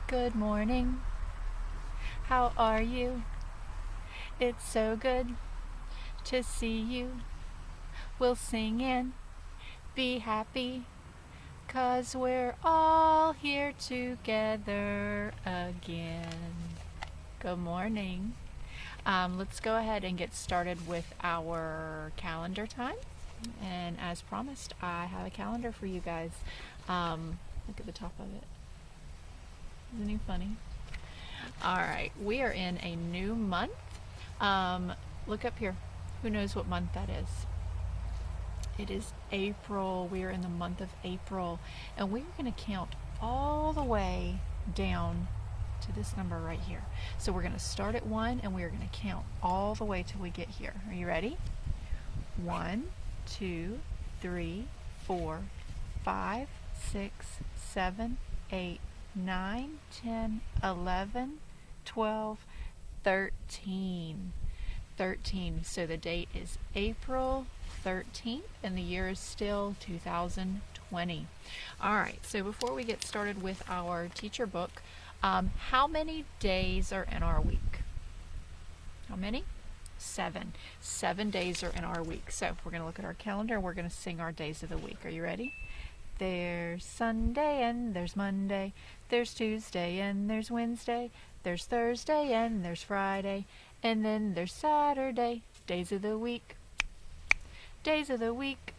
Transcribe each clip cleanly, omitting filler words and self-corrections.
Good morning. How are you? It's so good to see you. We'll sing and be happy 'cause we're all here together again. Good morning. Let's go ahead and get started with our calendar time. And as promised, I have a calendar for you guys. Look at the top of it. Isn't he funny? All right, we are in a new month. Look up here. Who knows what month that is? It is April. We are in the month of April, and we're going to count all the way down to this number right here. So we're going to start at 1, and we are going to count all the way till we get here. Are you ready? 1, 2, 3, 4, 5, 6, 7, 8, 9, 10, 11, 12, 13. 13. So the date is April 13th and the year is still 2020. All right, so before we get started with our teacher book, how many days are in our week? How many? 7. 7 days are in our week. So we're going to look at our calendar and we're going to sing our days of the week. Are you ready? There's Sunday and there's Monday, there's Tuesday and there's Wednesday, there's Thursday and there's Friday, and then there's Saturday. Days of the week, days of the week,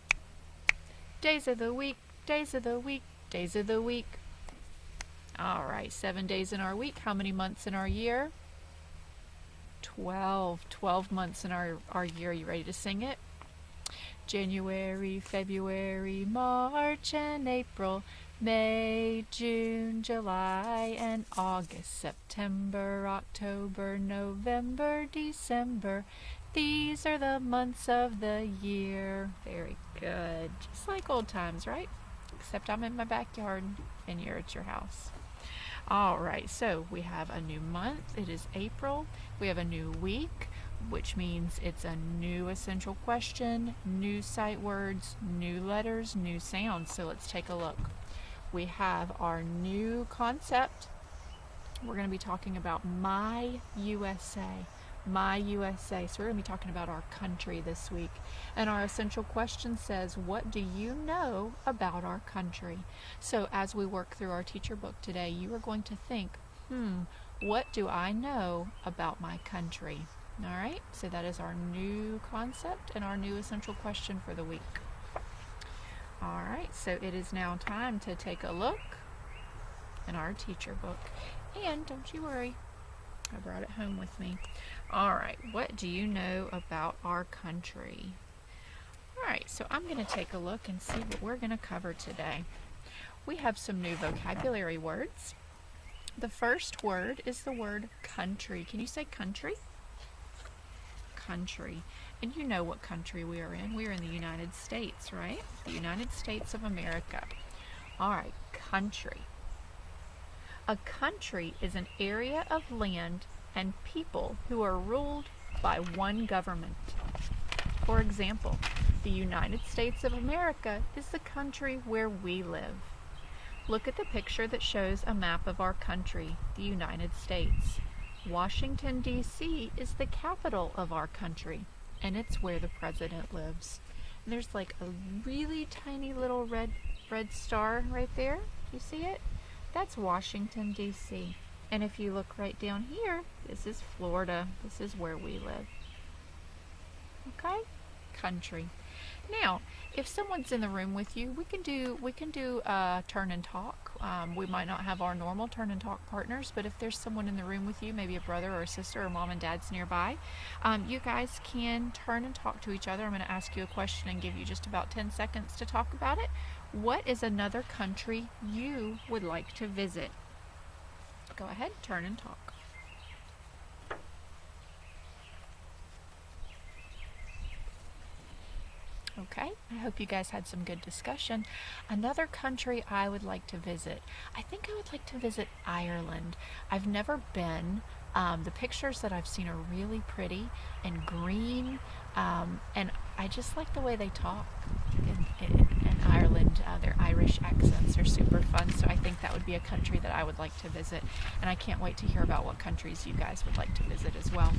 days of the week, days of the week, days of the week. All right, 7 days in our week. How many months in our year? 12. 12 months in our year. You ready to sing it? January, February, March, and April, May, June, July, and August, September, October, November, December. These are the months of the year. Very good. Just like old times, right? Except I'm in my backyard and you're at your house. All right, so we have a new month. It is April. We have a new week, which means it's a new essential question, new sight words, new letters, new sounds. So let's take a look. We have our new concept. We're going to be talking about My USA. My USA. So we're going to be talking about our country this week. And our essential question says, what do you know about our country? So as we work through our teacher book today, you are going to think, what do I know about my country? All right, so that is our new concept and our new essential question for the week. All right, so it is now time to take a look in our teacher book. And don't you worry, I brought it home with me. All right, what do you know about our country? All right, so I'm going to take a look and see what we're going to cover today. We have some new vocabulary words. The first word is the word country. Can you say country? Country. And you know what country we are in. We are in the United States, right? The United States of America. All right, country. A country is an area of land and people who are ruled by one government. For example, the United States of America is the country where we live. Look at the picture that shows a map of our country, the United States. Washington, D.C. is the capital of our country, and it's where the president lives. And there's like a really tiny little red star right there. Do you see it? That's Washington, D.C. And if you look right down here, this is Florida. This is where we live. Okay? Country. Now, if someone's in the room with you, we can do turn and talk. We might not have our normal turn and talk partners, but if there's someone in the room with you, maybe a brother or a sister or mom and dad's nearby, you guys can turn and talk to each other. I'm going to ask you a question and give you just about 10 seconds to talk about it. What is another country you would like to visit? Go ahead, turn and talk. Okay, I hope you guys had some good discussion. Another country I would like to visit. I think I would like to visit Ireland. I've never been. The pictures that I've seen are really pretty and green, and I just like the way they talk in Ireland. They're Irish British accents are super fun, so I think that would be a country that I would like to visit. And I can't wait to hear about what countries you guys would like to visit as well.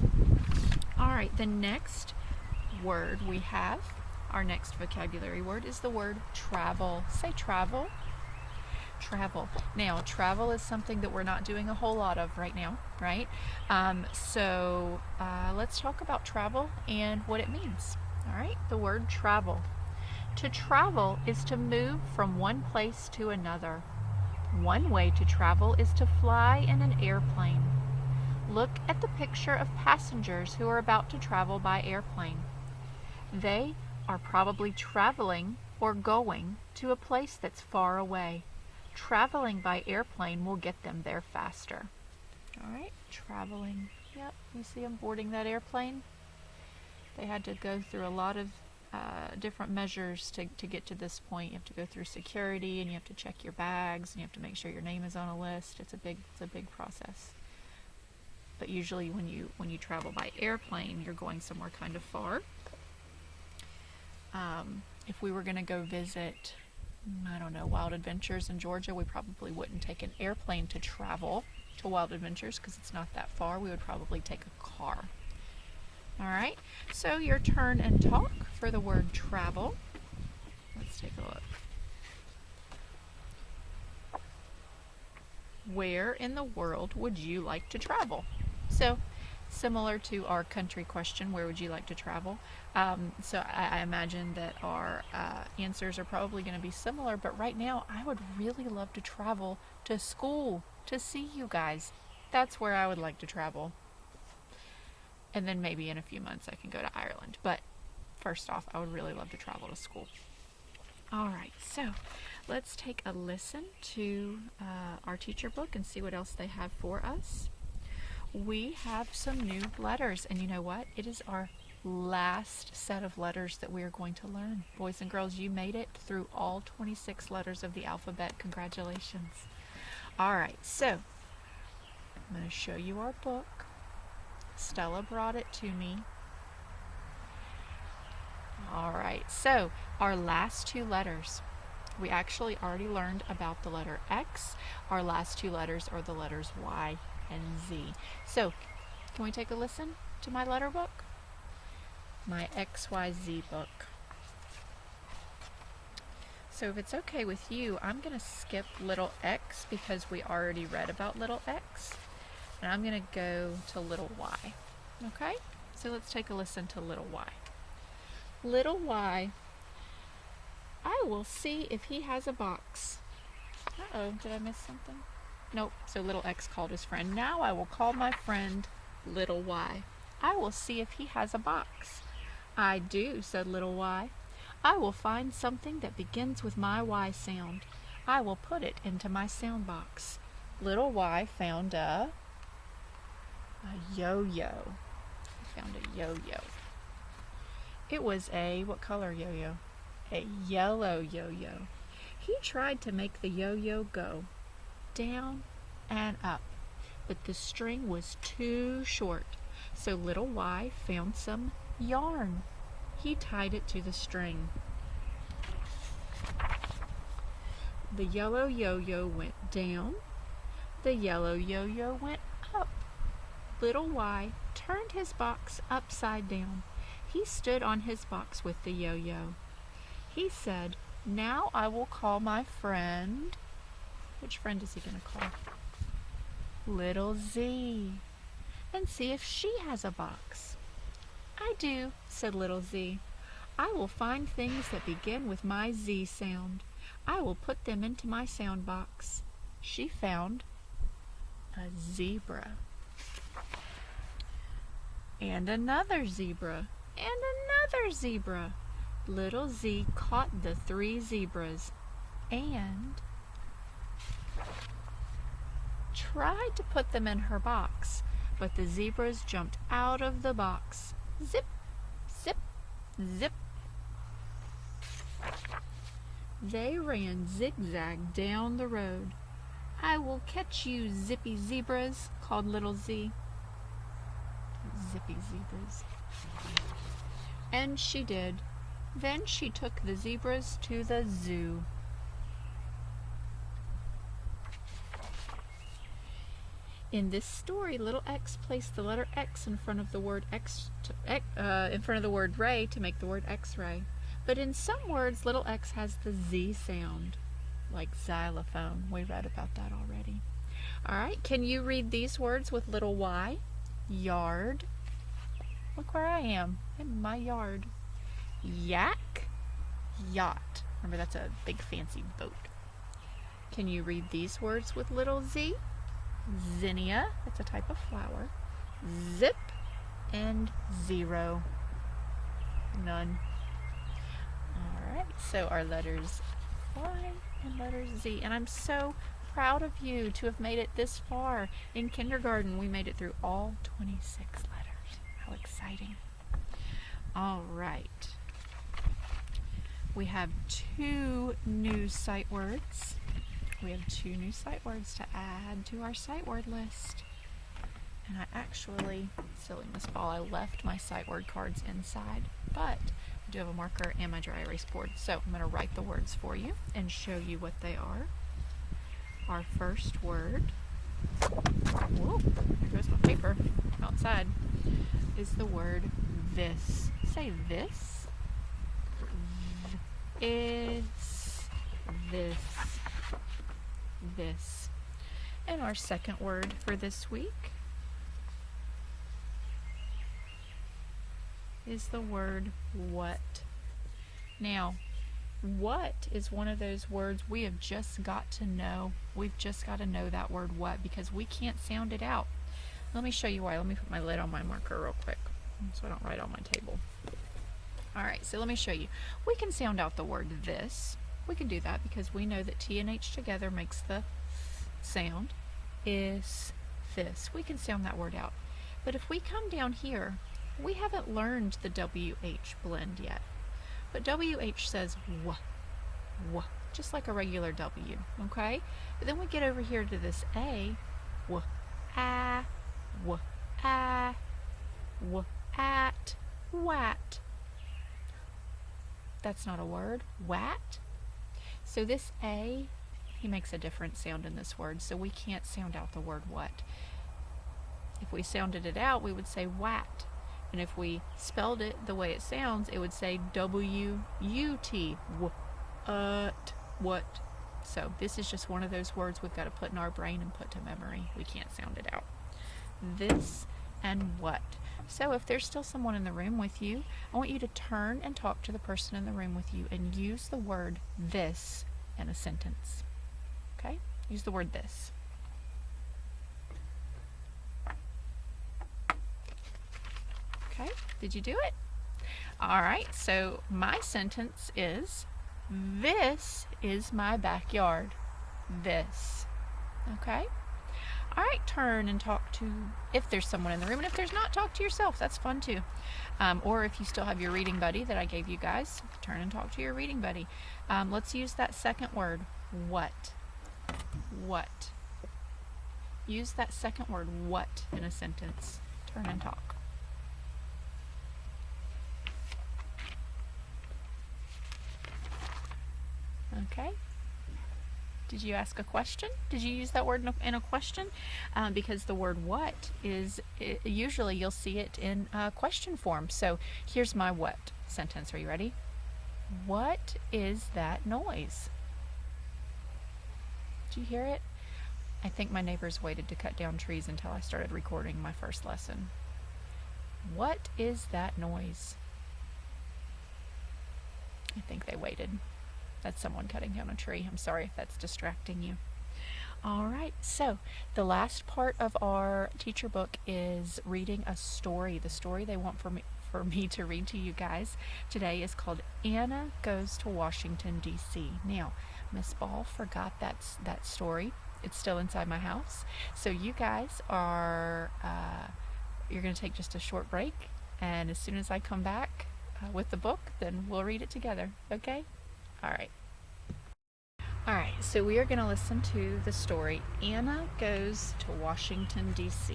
All right, the next word we have, our next vocabulary word, is the word travel. Say travel. Travel. Now, travel is something that we're not doing a whole lot of right now, right? So let's talk about travel and what it means. All right, the word travel. To travel is to move from one place to another. One way to travel is to fly in an airplane. Look at the picture of passengers who are about to travel by airplane. They are probably traveling or going to a place that's far away. Traveling by airplane will get them there faster. All right, traveling. Yep, you see them boarding that airplane? They had to go through a lot of different measures to get to this point. You have to go through security, and you have to check your bags, and you have to make sure your name is on a list. It's a big process. But usually when you travel by airplane, you're going somewhere kind of far. If we were going to go visit, I don't know, Wild Adventures in Georgia, we probably wouldn't take an airplane to travel to Wild Adventures because it's not that far. We would probably take a car. All right, so your turn and talk for the word travel. Let's take a look. Where in the world would you like to travel? So, similar to our country question, where would you like to travel? So I imagine that our answers are probably going to be similar, but right now I would really love to travel to school to see you guys. That's where I would like to travel. And then maybe in a few months I can go to Ireland. But first off, I would really love to travel to school. All right, so let's take a listen to our teacher book and see what else they have for us. We have some new letters, and you know what? It is our last set of letters that we are going to learn. Boys and girls, you made it through all 26 letters of the alphabet. Congratulations. All right, so I'm going to show you our book. Stella brought it to me. All right, so our last two letters. We actually already learned about the letter X. Our last two letters are the letters Y and Z. So, can we take a listen to my letter book? My XYZ book. So if it's okay with you, I'm going to skip little x because we already read about little x. And I'm going to go to little y. Okay? So let's take a listen to little y. Little y, I will see if he has a box. Uh-oh, did I miss something? Nope. So little x called his friend. Now I will call my friend little y. I will see if he has a box. I do, said little y. I will find something that begins with my Y sound. I will put it into my sound box. Little y found a yo-yo. He found a yo-yo. It was a, what color yo-yo? A yellow yo-yo. He tried to make the yo-yo go down and up, but the string was too short. So little y found some yarn. He tied it to the string. The yellow yo-yo went down. The yellow yo-yo went up. Little y turned his box upside down. He stood on his box with the yo-yo. He said, now I will call my friend. Which friend is he going to call? Little Z. And see if she has a box. I do, said little Z. I will find things that begin with my Z sound. I will put them into my sound box. She found a zebra. And another zebra. And another zebra. Little Z caught the 3 zebras and tried to put them in her box, but the zebras jumped out of the box. Zip, zip, zip. They ran zigzag down the road. I will catch you, zippy zebras, called little Z. Zippy zebras. And she did. Then she took the zebras to the zoo. In this story, little X placed the letter X in front of the word in front of the word ray to make the word X-ray. But in some words, little X has the Z sound, like xylophone. We read about that already. All right, can you read these words with little Y? Yard. Look where I am. I'm in my yard. Yak. Yacht. Remember, that's a big fancy boat. Can you read these words with little Z? Zinnia, that's a type of flower. Zip and zero. None. All right, so our letters Y and letters Z. And I'm so proud of you to have made it this far. In kindergarten, we made it through all 26 letters. How exciting. All right. We have 2 new sight words. We have 2 new sight words to add to our sight word list. And I actually, silly Miss Ball, I left my sight word cards inside, but I do have a marker and my dry erase board. So I'm going to write the words for you and show you what they are. Our first word, whoa, there goes my paper outside, is the word this. Say this. Is this. This. And our second word for this week is the word what. Now, what is one of those words we have just got to know. We've just got to know that word what because we can't sound it out. Let me show you why. Let me put my lid on my marker real quick so I don't write on my table. All right, so let me show you. We can sound out the word this. We can do that because we know that T and H together makes the sound. Is this. We can sound that word out. But if we come down here, we haven't learned the WH blend yet. But WH says w, just like a regular W, okay? But then we get over here to this A, w, at, wat. That's not a word, wat. So this A, he makes a different sound in this word, so we can't sound out the word what. If we sounded it out, we would say wat. And if we spelled it the way it sounds, it would say W-U-T, what. So this is just one of those words we've got to put in our brain and put to memory. We can't sound it out. This and what. So if there's still someone in the room with you, I want you to turn and talk to the person in the room with you and use the word this in a sentence. Okay? Use the word this. Okay, did you do it? All right, so my sentence is, this is my backyard. This. Okay? All right, turn and talk to, if there's someone in the room, and if there's not, talk to yourself. That's fun too. Or if you still have your reading buddy that I gave you guys, turn and talk to your reading buddy. Let's use that second word, what. What. Use that second word, what, in a sentence. Turn and talk. Okay. Did you ask a question? Did you use that word in a question? Because the word what is, usually you'll see it in question form. So here's my what sentence. Are you ready? What is that noise? Did you hear it? I think my neighbors waited to cut down trees until I started recording my first lesson. What is that noise? I think they waited. That's someone cutting down a tree. I'm sorry if that's distracting you. All right, so the last part of our teacher book is reading a story. The story they want for me to read to you guys today is called Anna Goes to Washington, D.C. Now, Miss Ball forgot that story. It's still inside my house. So you guys are, you're going to take just a short break, and as soon as I come back with the book, then we'll read it together, okay? All right, so we are going to listen to the story, Anna Goes to Washington, D.C.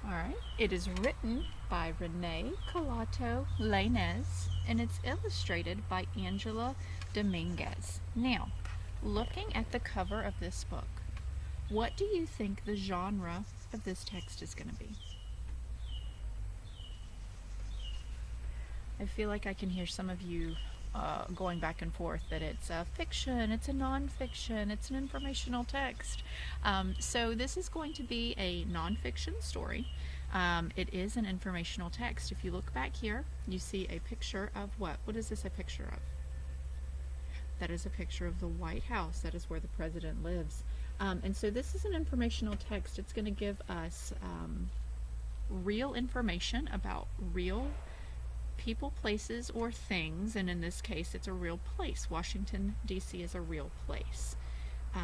All right, it is written by Renee Colato Lainez, and it's illustrated by Angela Dominguez. Now, looking at the cover of this book, What do you think the genre of this text is going to be? I feel like I can hear some of you going back and forth that it's a fiction, it's a nonfiction, it's an informational text. So this is going to be a nonfiction story. It is an informational text. If you look back here, you see a picture of what? What is this a picture of? That is a picture of the White House. That is where the president lives. And so this is an informational text. It's going to give us real information about real people, places, or things, and in this case it's a real place. Washington, D.C. is a real place.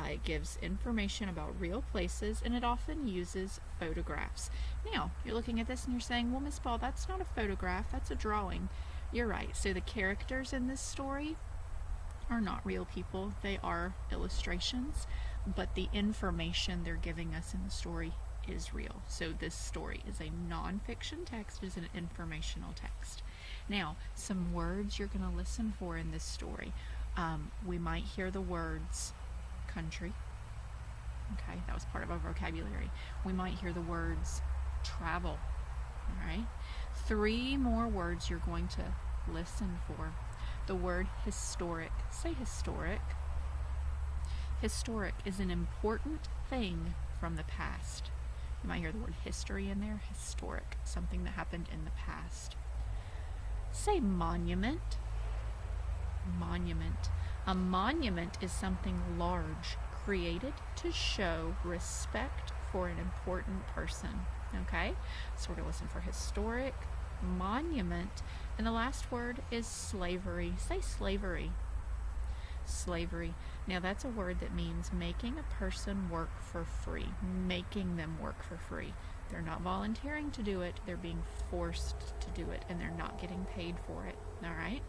It gives information about real places, and it often uses photographs. Now, you're looking at this and you're saying, well, Miss Ball, that's not a photograph, that's a drawing. You're right. So the characters in this story are not real people. They are illustrations, but the information they're giving us in the story is real. So this story is a nonfiction text, is an informational text. Now, some words you're going to listen for in this story. We might hear the words country. Okay, that was part of our vocabulary. We might hear the words travel. All right. 3 more words you're going to listen for. The word historic. Say historic. Historic is an important thing from the past. You might hear the word history in there. Historic, something that happened in the past. Say monument. Monument. A monument is something large, created to show respect for an important person. Okay? So we're going to listen for historic, monument, and the last word is slavery. Say slavery. Slavery. Now that's a word that means making a person work for free. Making them work for free. They're not volunteering to do it, they're being forced to do it, and they're not getting paid for it. All right?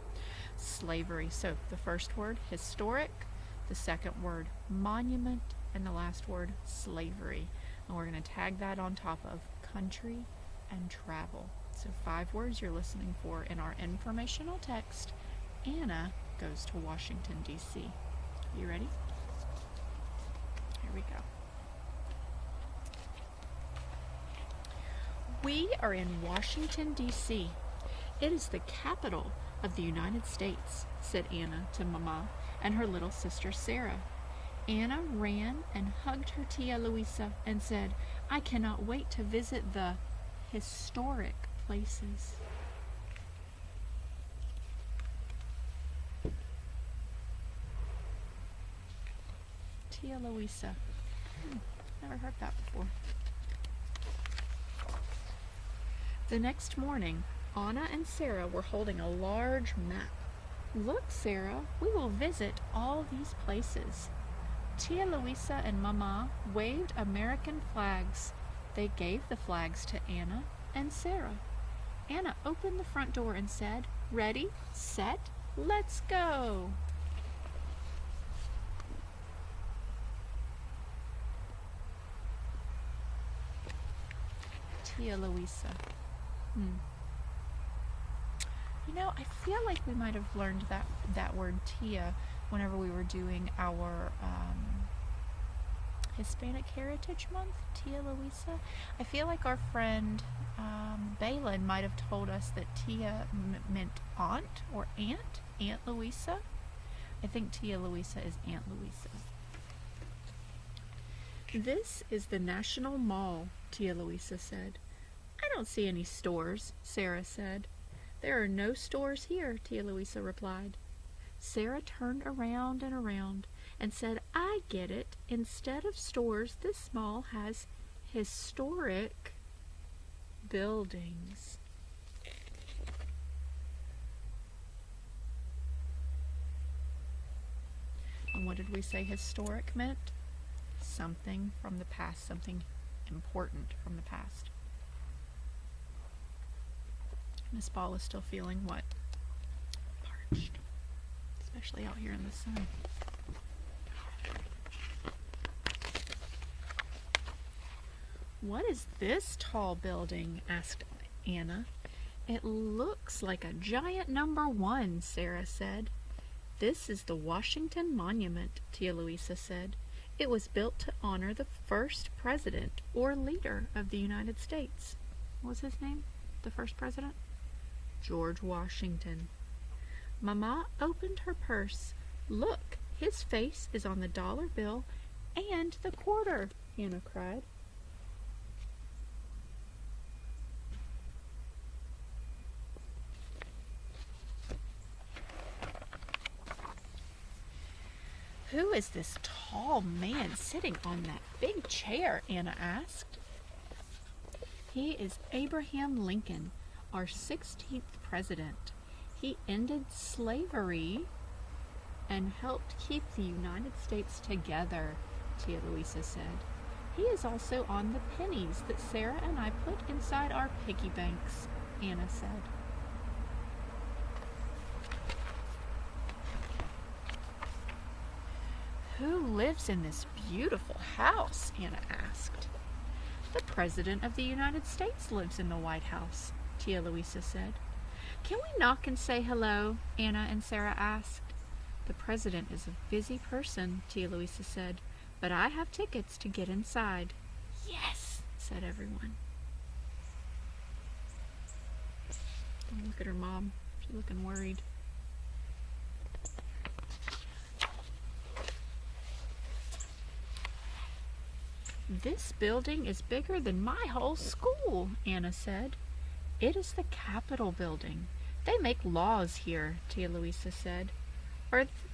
Slavery. So the first word, historic, the second word, monument, and the last word, slavery. And we're going to tag that on top of country and travel. So 5 words you're listening for in our informational text. Anna goes to Washington, D.C. You ready? Here we go. We are in Washington, D.C. It is the capital of the United States, said Anna to Mama and her little sister Sarah. Anna ran and hugged her tia Louisa and said, I cannot wait to visit the historic places. Tia Louisa. Never heard that before. The next morning, Anna and Sarah were holding a large map. Look, Sarah, we will visit all these places. Tia Louisa and Mama waved American flags. They gave the flags to Anna and Sarah. Anna opened the front door and said, Ready, set, let's go. Tia Louisa. You know, I feel like we might have learned that word Tia whenever we were doing our Hispanic Heritage Month, Tia Louisa. I feel like our friend Balin might have told us that Tia meant aunt or aunt, Aunt Louisa. I think Tia Louisa is Aunt Louisa. This is the National Mall, Tia Louisa said. I don't see any stores, Sarah said. There are no stores here, Tia Louisa replied. Sarah turned around and around and said, I get it. Instead of stores, this mall has historic buildings. And what did we say historic meant? Something from the past, something important from the past. Miss Ball is still feeling what? Parched. Especially out here in the sun. What is this tall building? Asked Anna. It looks like a giant number 1, Sarah said. This is the Washington Monument, Tia Louisa said. It was built to honor the first president or leader of the United States. What was his name? The first president? George Washington. Mama opened her purse. Look, his face is on the dollar bill and the quarter, Hannah cried. Who is this tall man sitting on that big chair? Anna asked. He is Abraham Lincoln, our 16th president. He ended slavery and helped keep the United States together, Tia Louisa said. He is also on the pennies that Sarah and I put inside our piggy banks, Anna said. Who lives in this beautiful house? Anna asked. The President of the United States lives in the White House, Tia Louisa said. Can we knock and say hello? Anna and Sarah asked. The President is a busy person, Tia Louisa said, but I have tickets to get inside. Yes, said everyone. Look at her mom. She's looking worried. This building is bigger than my whole school, Anna said. It is the Capitol building. They make laws here, Tia Louisa said.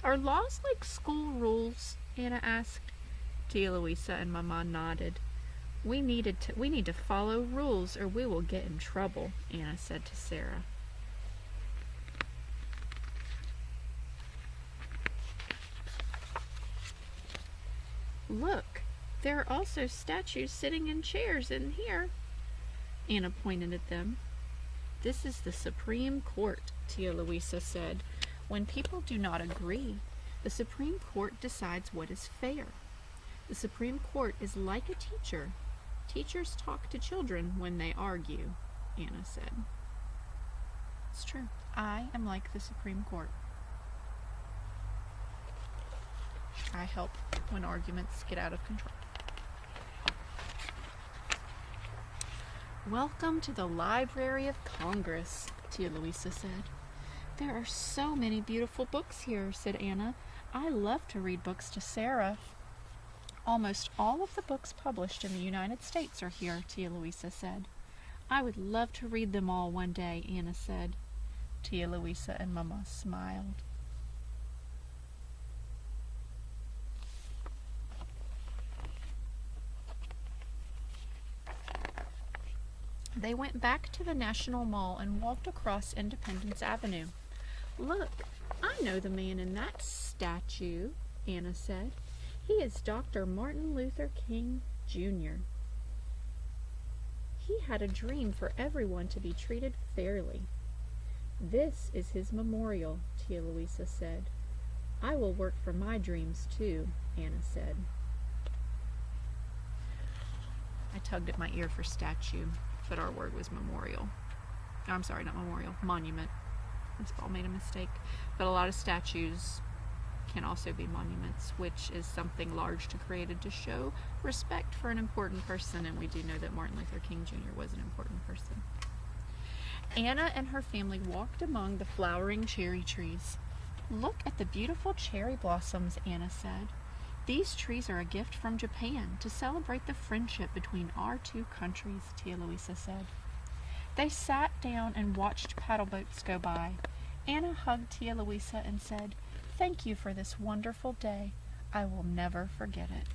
Are laws like school rules? Anna asked. Tia Louisa and Mama nodded. We need to follow rules or we will get in trouble, Anna said to Sarah. Look, there are also statues sitting in chairs in here. Anna pointed at them. This is the Supreme Court, Tia Louisa said. When people do not agree, the Supreme Court decides what is fair. The Supreme Court is like a teacher. Teachers talk to children when they argue, Anna said. It's true. I am like the Supreme Court. I help when arguments get out of control. Welcome to the Library of Congress, Tia Louisa said. There are so many beautiful books here, said Anna. I love to read books to Sarah. Almost all of the books published in the United States are here, Tia Louisa said. I would love to read them all one day, Anna said. Tia Louisa and Mama smiled. They went back to the National Mall and walked across Independence Avenue. Look, I know the man in that statue, Anna said. He is Dr. Martin Luther King, Jr. He had a dream for everyone to be treated fairly. This is his memorial, Tia Louisa said. I will work for my dreams too, Anna said. I tugged at my ear for statue, but our word was memorial. I'm sorry, not memorial, monument. Miss Ball made a mistake. But a lot of statues can also be monuments, which is something large created to show respect for an important person, and we do know that Martin Luther King Jr. was an important person. Anna and her family walked among the flowering cherry trees. Look at the beautiful cherry blossoms, Anna said. These trees are a gift from Japan to celebrate the friendship between our two countries, Tia Louisa said. They sat down and watched paddle boats go by. Anna hugged Tia Louisa and said, Thank you for this wonderful day. I will never forget it.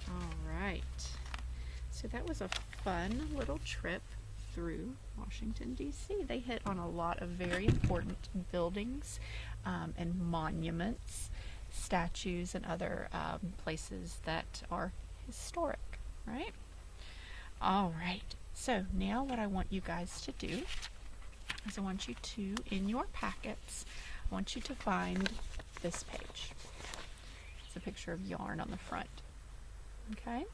All right. So that was a fun little trip through Washington, D.C. They hit on a lot of very important buildings and monuments, statues, and other places that are historic, right? All right. So now what I want you guys to do is I want you to, in your packets, I want you to find this page. It's a picture of yarn on the front. Okay?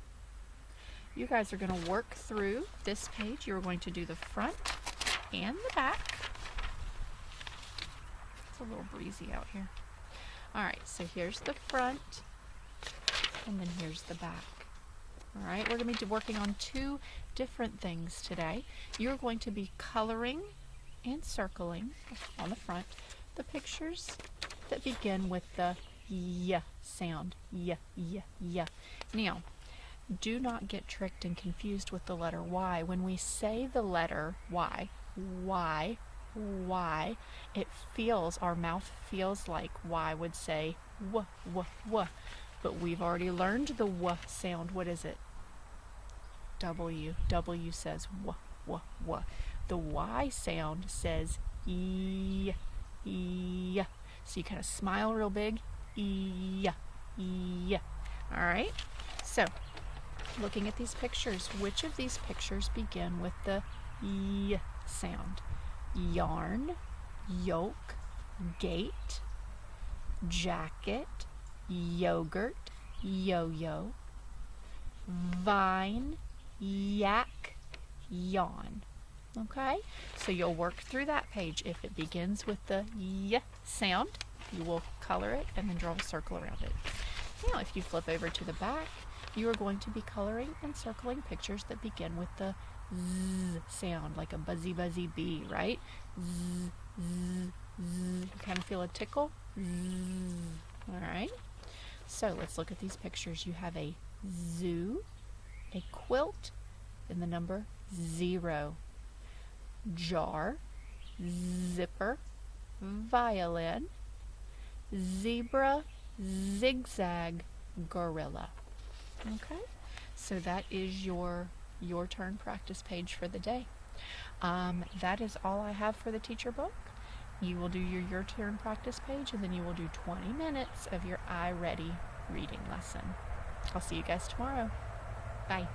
You guys are going to work through this page. You're going to do the front and the back. It's a little breezy out here. All right, so here's the front, and then here's the back. All right, we're going to be working on two different things today. You're going to be coloring and circling on the front the pictures that begin with the y sound. Y, y, y. Now, do not get tricked and confused with the letter Y. When we say the letter Y, it feels, our mouth feels like Y would say w, w, w. But we've already learned the W sound. What is it? W. W says W, W, W. The Y sound says E, E. So you kind of smile real big. E, E. All right? So, looking at these pictures, which of these pictures begin with the Y sound? Yarn, yolk, gate, jacket, yogurt, yo-yo, vine, yak, yawn. Okay, so you'll work through that page. If it begins with the y sound, you will color it and then draw a circle around it. Now, if you flip over to the back, you are going to be coloring and circling pictures that begin with the z sound, like a buzzy bee, right? Z, z, z. You kind of feel a tickle? Z. All right. So let's look at these pictures. You have a zoo, a quilt, and the number 0. Jar, zipper, violin, zebra, zigzag, gorilla. Okay, so that is your turn practice page for the day. That is all I have for the teacher book. You will do your turn practice page, and then you will do 20 minutes of your I Ready reading lesson. I'll see you guys tomorrow. Bye.